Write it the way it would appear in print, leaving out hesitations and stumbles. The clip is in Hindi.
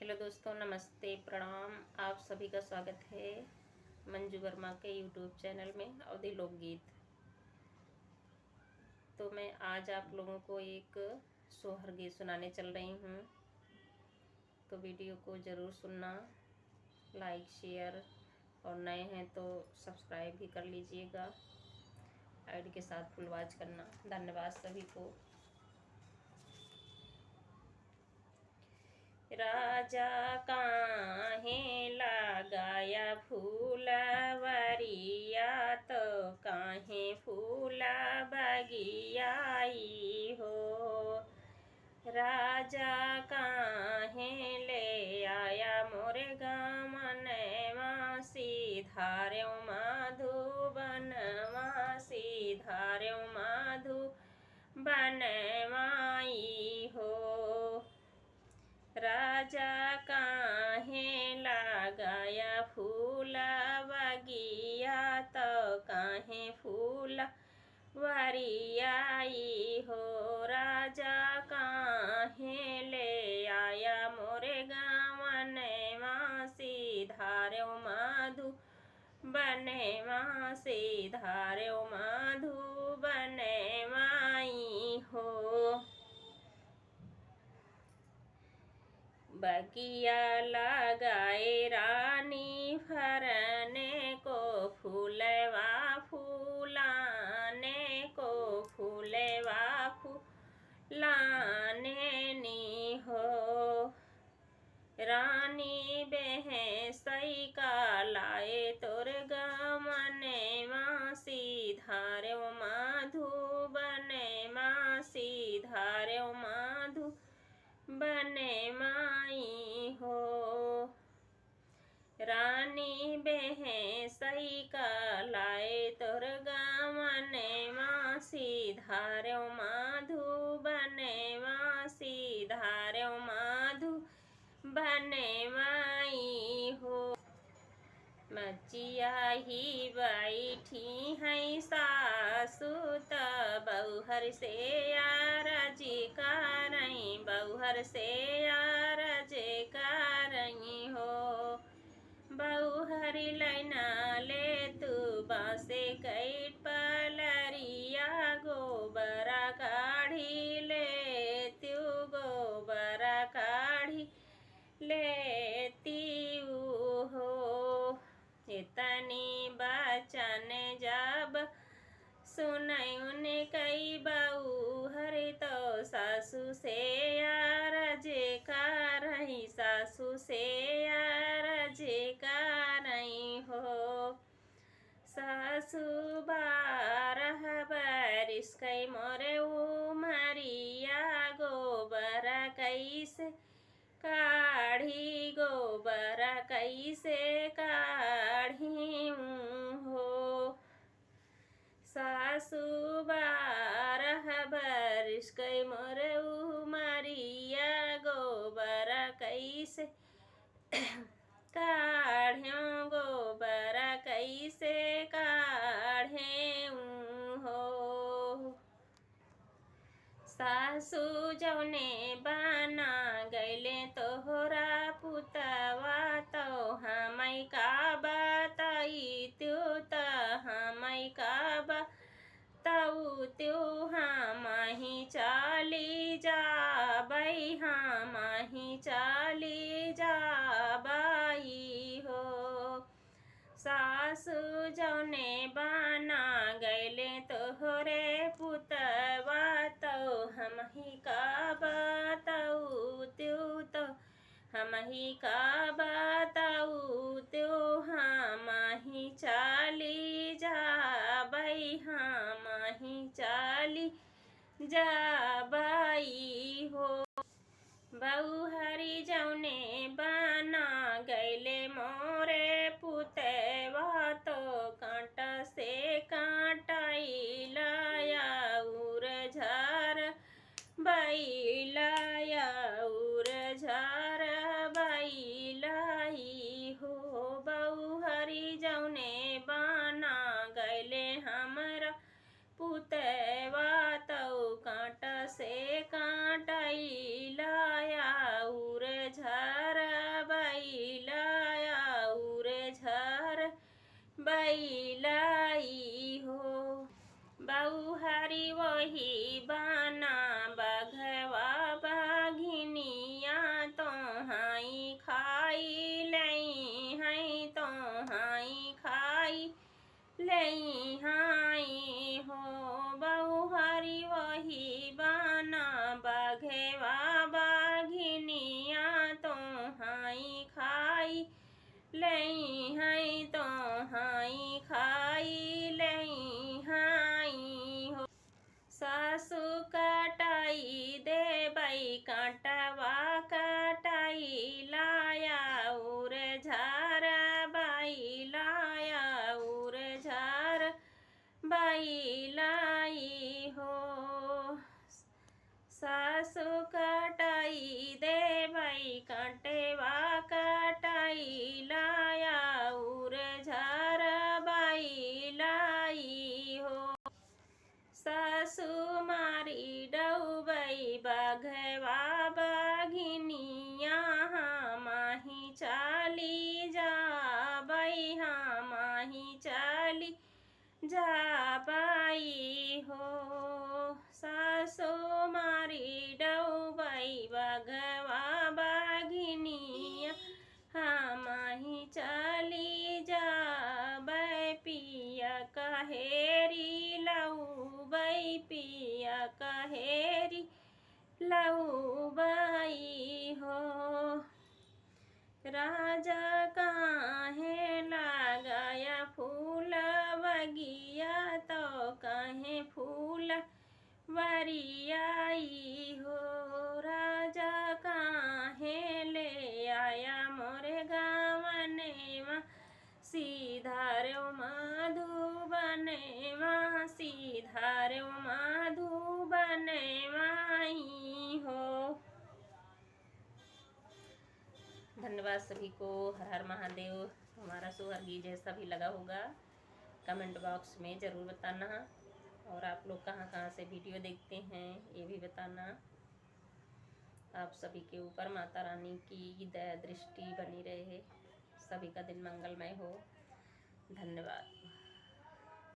हेलो दोस्तों, नमस्ते, प्रणाम। आप सभी का स्वागत है मंजू वर्मा के यूट्यूब चैनल में अवधी लोकगीत। तो मैं आज आप लोगों को एक सोहर गीत सुनाने चल रही हूँ। तो वीडियो को ज़रूर सुनना, लाइक शेयर, और नए हैं तो सब्सक्राइब भी कर लीजिएगा। आईडी के साथ फुल वॉच करना। धन्यवाद सभी को। राजा काहे लगाया फूलवरिया, तो काहे फूला बगियाई हो। राजा काहे ले आया मोरे गमनवा, सीधार्यो मधुबनवा, सीधार्यो मधुबनवाई हो। राजा काहे लगाया फूल बगिया, तो काहे फूल वरियाई हो। राजा काहे ले आया मोरे गमनवा, सीधार्यो मधुबनवा, सीधार्यो मधुबनवाई हो। बगिया लगाए रानी फरने को, फूलवा फूलाने को, फूलवा फूलाने नी हो। रानी बेहसई का लाए तोर गमनवा, सीधार्यो मधुबनवा, सीधार्यो मधुबनवाई हो। रानी बेहसई का लाए तोर गमनवा, सीधार्यो मधुबनवा, सीधार्यो मधुबनवाई हो। मचिया ही बैठी हैं सासु, त बउहर से अरज करई, बउहर से अरज करई हो। बउहर लैना ले तू बासे कैट पलरिया, गोबरा काढ़ी ले तू, गोबरा काढ़ी लेती हो। इतनी बचन जब सुनयुन कई बउहर, तो सासु से अरज करई, सासु से अरज करई हो। सासु 12 बरिस कई मोरे उमरिया, गोबरा कैसे काढ़ी, गोबरा कैसे काढ़ी हो। सासु 12 बरिस कई मोरे उमरिया, गोबरा कैसे काढ़्यो, गोबरा कैसे काढ़े हो। सासु जौने बना गैले तोहरा पुतवा, तो हमई का बताई त्यो, त हमई का बताऊ त्यो। हमही चली जाबई, हमही चली जाबई हो। सासु जौने बना गैले तोहरे पुतवा, तो हमही का बताऊ त्यो, तो हमही का बताऊ त्यो। हमही चली जाबई, हमही चली जाबई हो। बउहरी जौने बना गैले मोरे पुतवा, तो कांटा से कांटाइला, और झार बैला, और झार बैलाई हो। बउहरी जौने बना गैले हमरा पुतवा, तो कांटा से कांटा लाई लाई हो, सासु कटाई दे भाई कांटेवा कटाई लाया उर झार बाई लाई हो, सासु मारी डऊबई बघवा बघिनिया माही चाली जा बई हाँ माही चाली जा बाई हो, सासु मारी डऊबई बघवा बघिनिया हाँ माही चाली जा बै पिया कहेरी लऊ बई पिया कहेरी लऊ बई हो, राजा काहे लगाया फूल बगिया तो काहे फूल वरियाई हो, राजा काहे ले आया मोरे गावने माँ सीधार्यो मधुबने माँ सीधार्यो मधुबने माई हो। धन्यवाद सभी को। हर हर महादेव। हमारा सोहर गीत जैसा भी लगा होगा कमेंट बॉक्स में ज़रूर बताना, और आप लोग कहाँ कहाँ से वीडियो देखते हैं ये भी बताना। आप सभी के ऊपर माता रानी की दया दृष्टि बनी रहे, सभी का दिन मंगलमय हो। धन्यवाद।